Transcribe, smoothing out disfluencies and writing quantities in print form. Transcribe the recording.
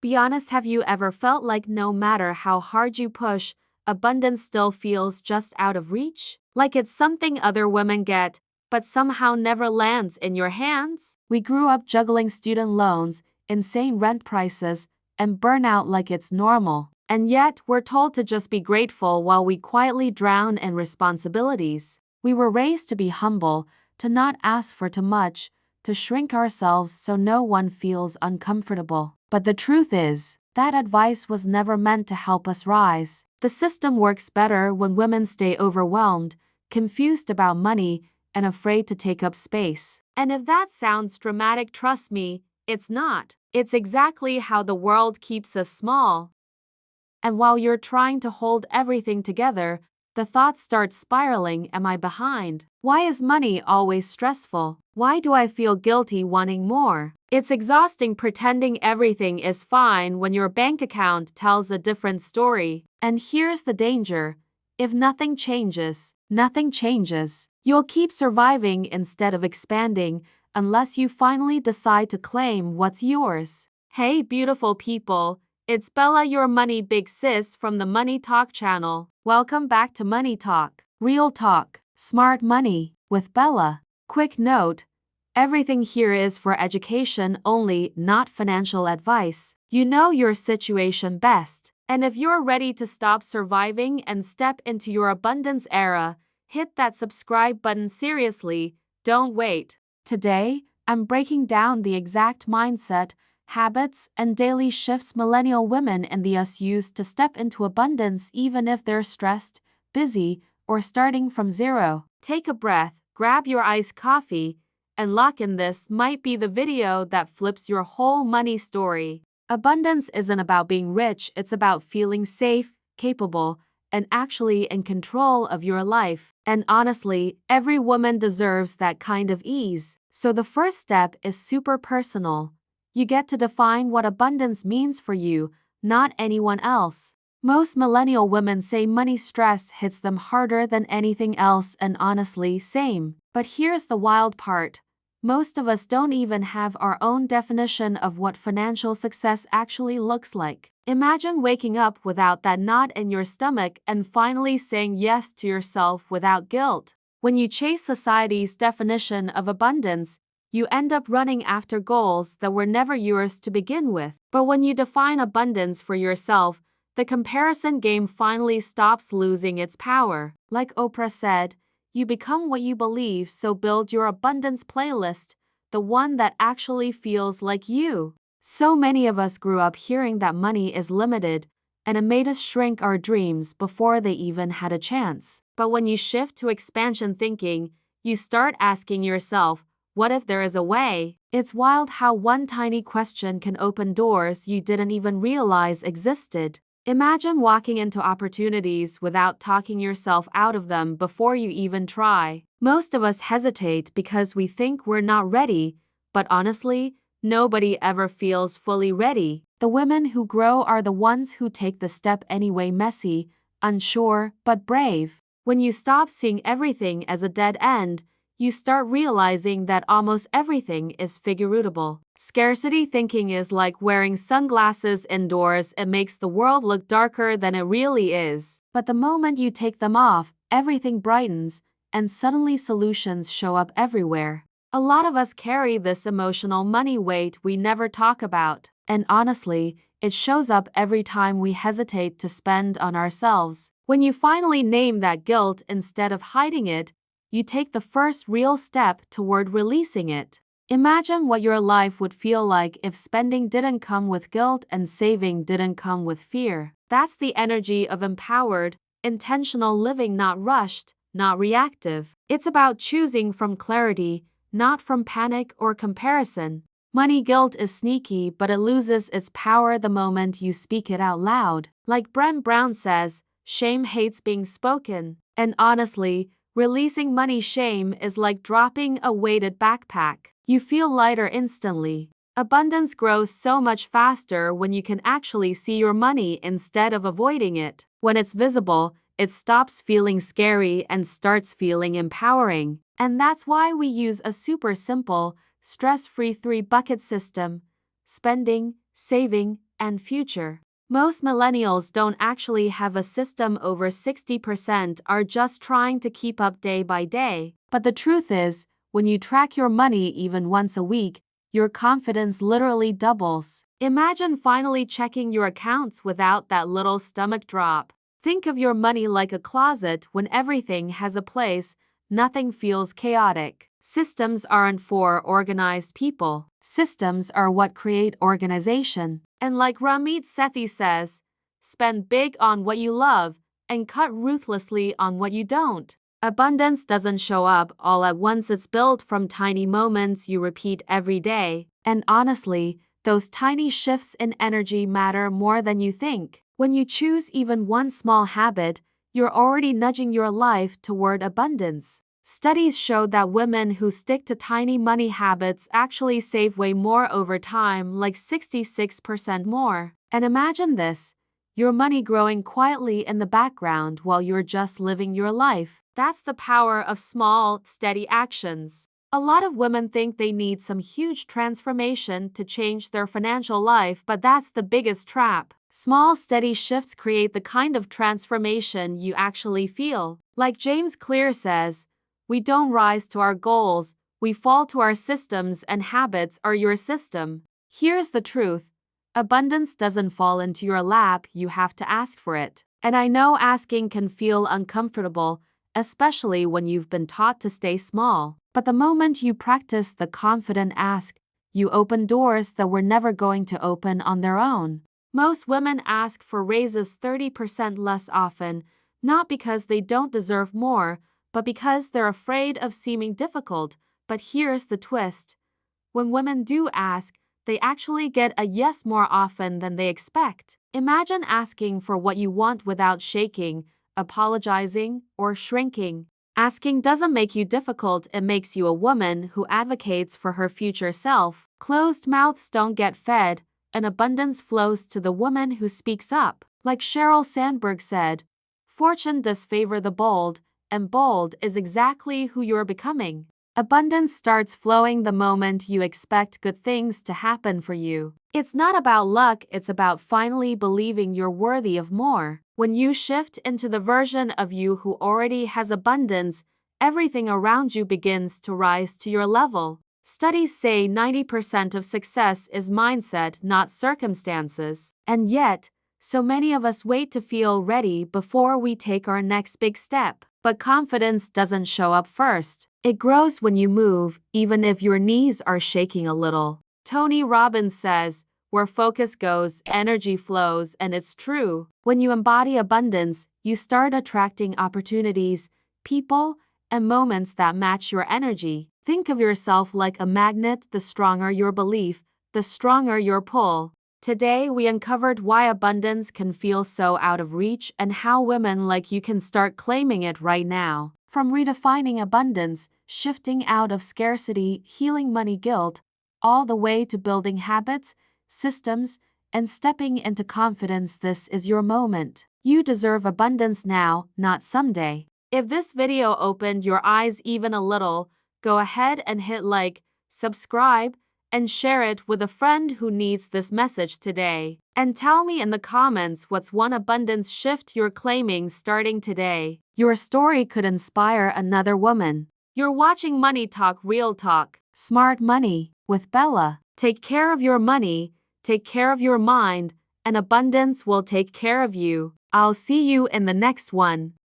Be honest, have you ever felt like no matter how hard you push, abundance still feels just out of reach? Like it's something other women get, but somehow never lands in your hands? We grew up juggling student loans, insane rent prices, and burnout like it's normal. And yet, we're told to just be grateful while we quietly drown in responsibilities. We were raised to be humble, to not ask for too much, to shrink ourselves so no one feels uncomfortable. But the truth is, that advice was never meant to help us rise. The system works better when women stay overwhelmed, confused about money, and afraid to take up space. And if that sounds dramatic, trust me, it's not. It's exactly how the world keeps us small. And while you're trying to hold everything together, the thoughts start spiraling. Am I behind? Why is money always stressful? Why do I feel guilty wanting more? It's exhausting pretending everything is fine when your bank account tells a different story. And here's the danger. If nothing changes, nothing changes. You'll keep surviving instead of expanding unless you finally decide to claim what's yours. Hey, beautiful people. It's Bella, your money big sis from the Money Talk channel. Welcome back to Money Talk. Real talk, smart money, with Bella. Quick note, everything here is for education only, not financial advice. You know your situation best. And if you're ready to stop surviving and step into your abundance era, hit that subscribe button. Seriously, don't wait. Today, I'm breaking down the exact mindset, habits, and daily shifts millennial women in the US use to step into abundance even if they're stressed, busy, or starting from zero. Take a breath, grab your iced coffee, and lock in. This might be the video that flips your whole money story. Abundance isn't about being rich, it's about feeling safe, capable, and actually in control of your life. And honestly, every woman deserves that kind of ease. So the first step is super personal. You get to define what abundance means for you, not anyone else. Most millennial women say money stress hits them harder than anything else, and honestly, same. But here's the wild part. Most of us don't even have our own definition of what financial success actually looks like. Imagine waking up without that knot in your stomach and finally saying yes to yourself without guilt. When you chase society's definition of abundance, you end up running after goals that were never yours to begin with. But when you define abundance for yourself, the comparison game finally stops losing its power. Like Oprah said, you become what you believe, so build your abundance playlist, the one that actually feels like you. So many of us grew up hearing that money is limited, and it made us shrink our dreams before they even had a chance. But when you shift to expansion thinking, you start asking yourself, what if there is a way? It's wild how one tiny question can open doors you didn't even realize existed. Imagine walking into opportunities without talking yourself out of them before you even try. Most of us hesitate because we think we're not ready, but honestly, nobody ever feels fully ready. The women who grow are the ones who take the step anyway, messy, unsure, but brave. When you stop seeing everything as a dead end, you start realizing that almost everything is figureoutable. Scarcity thinking is like wearing sunglasses indoors. It makes the world look darker than it really is. But the moment you take them off, everything brightens, and suddenly solutions show up everywhere. A lot of us carry this emotional money weight we never talk about. And honestly, it shows up every time we hesitate to spend on ourselves. When you finally name that guilt instead of hiding it, you take the first real step toward releasing it. Imagine what your life would feel like if spending didn't come with guilt and saving didn't come with fear. That's the energy of empowered, intentional living, not rushed, not reactive. It's about choosing from clarity, not from panic or comparison. Money guilt is sneaky, but it loses its power the moment you speak it out loud. Like Brent Brown says, shame hates being spoken. And honestly, releasing money shame is like dropping a weighted backpack. You feel lighter instantly. Abundance grows so much faster when you can actually see your money instead of avoiding it. When it's visible, it stops feeling scary and starts feeling empowering. And that's why we use a super simple, stress-free 3-bucket system: spending, saving, and future. Most millennials don't actually have a system. Over 60% are just trying to keep up day by day. But the truth is, when you track your money even once a week, your confidence literally doubles. Imagine finally checking your accounts without that little stomach drop. Think of your money like a closet. When everything has a place, nothing feels chaotic. Systems aren't for organized people. Systems are what create organization. And like Ramit Sethi says, spend big on what you love and cut ruthlessly on what you don't. Abundance doesn't show up all at once. It's built from tiny moments you repeat every day. And honestly, those tiny shifts in energy matter more than you think. When you choose even one small habit, you're already nudging your life toward abundance. Studies show that women who stick to tiny money habits actually save way more over time, like 66% more. And imagine this, your money growing quietly in the background while you're just living your life. That's the power of small, steady actions. A lot of women think they need some huge transformation to change their financial life, but that's the biggest trap. Small, steady shifts create the kind of transformation you actually feel. Like James Clear says, we don't rise to our goals, we fall to our systems, and habits are your system. Here's the truth. Abundance doesn't fall into your lap, you have to ask for it. And I know asking can feel uncomfortable, especially when you've been taught to stay small. But the moment you practice the confident ask, you open doors that were never going to open on their own. Most women ask for raises 30% less often, not because they don't deserve more, but because they're afraid of seeming difficult. But here's the twist. When women do ask, they actually get a yes more often than they expect. Imagine asking for what you want without shaking, apologizing, or shrinking. Asking doesn't make you difficult, it makes you a woman who advocates for her future self. Closed mouths don't get fed, and abundance flows to the woman who speaks up. Like Sheryl Sandberg said, fortune does favor the bold, and bold is exactly who you're becoming. Abundance starts flowing the moment you expect good things to happen for you. It's not about luck, it's about finally believing you're worthy of more. When you shift into the version of you who already has abundance, everything around you begins to rise to your level. Studies say 90% of success is mindset, not circumstances. And yet, so many of us wait to feel ready before we take our next big step. But confidence doesn't show up first. It grows when you move, even if your knees are shaking a little. Tony Robbins says, where focus goes, energy flows, and it's true. When you embody abundance, you start attracting opportunities, people, and moments that match your energy. Think of yourself like a magnet. The stronger your belief, the stronger your pull. Today, we uncovered why abundance can feel so out of reach and how women like you can start claiming it right now. From redefining abundance, shifting out of scarcity, healing money guilt, all the way to building habits, systems, and stepping into confidence, this is your moment. You deserve abundance now, not someday. If this video opened your eyes even a little, go ahead and hit like, subscribe, and share it with a friend who needs this message today. And tell me in the comments what's one abundance shift you're claiming starting today. Your story could inspire another woman. You're watching Money Talk, Real Talk, Smart Money with Bella. Take care of your money, take care of your mind, and abundance will take care of you. I'll see you in the next one.